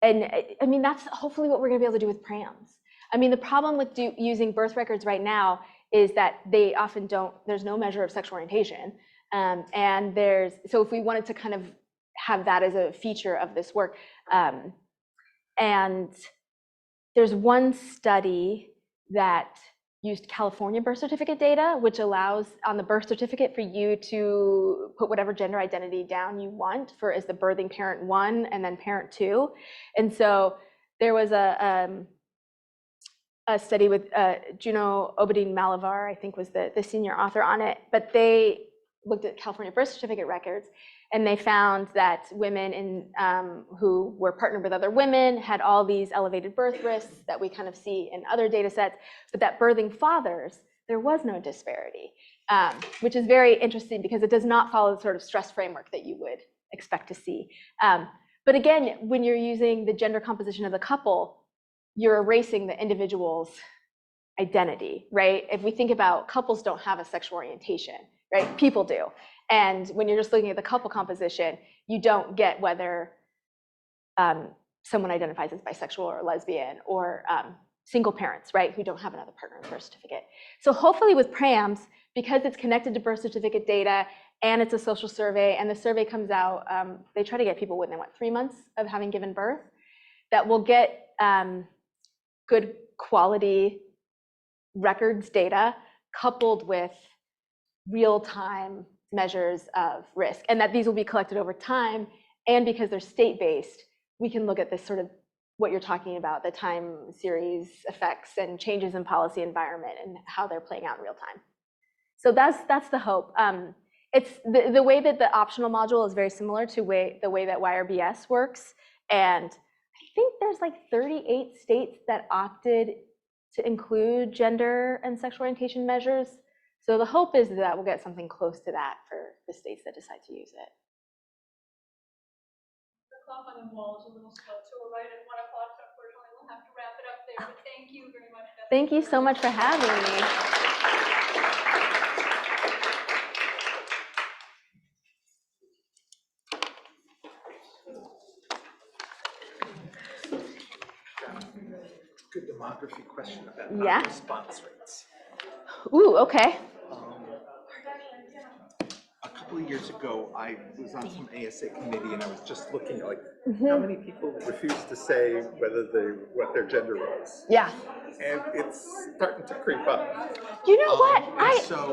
and I mean, that's hopefully what we're gonna be able to do with PRAMs. I mean, the problem with using birth records right now is that they often there's no measure of sexual orientation. And so if we wanted to kind of have that as a feature of this work, and there's one study that used California birth certificate data, which allows on the birth certificate for you to put whatever gender identity down you want for as the birthing parent 1 and then parent 2. And so there was a study with Juno Obadine-Malavar, I think was the senior author on it, but they looked at California birth certificate records, and they found that women who were partnered with other women had all these elevated birth risks that we kind of see in other data sets, but that birthing fathers, there was no disparity, which is very interesting because it does not follow the sort of stress framework that you would expect to see. But again, when you're using the gender composition of the couple, you're erasing the individual's identity, right? If we think about couples don't have a sexual orientation, right? People do. And when you're just looking at the couple composition, you don't get whether someone identifies as bisexual or lesbian or single parents, right, who don't have another partner in the birth certificate. So hopefully with PRAMs, because it's connected to birth certificate data and it's a social survey, and the survey comes out, they try to get people within, 3 months of having given birth, that will get good quality records data coupled with real-time measures of risk, and that these will be collected over time. And because they're state-based, we can look at this sort of what you're talking about, the time series effects and changes in policy environment and how they're playing out in real time. So that's the hope. It's the way that the optional module is very similar to the way that YRBS works. And I think there's like 38 states that opted to include gender and sexual orientation measures. So the hope is that we'll get something close to that for the states that decide to use it. The clock on the wall is a little slow, so we're right at 1 o'clock, so unfortunately we'll have to wrap it up there. But thank you very much, Bethany. Thank you so much for having me. Good demography question about Yeah. response rates. Ooh, okay. A couple of years ago, I was on some ASA committee, and I was just looking at like Mm-hmm. how many people refused to say what their gender was, Yeah. and it's starting to creep up. You know what? And so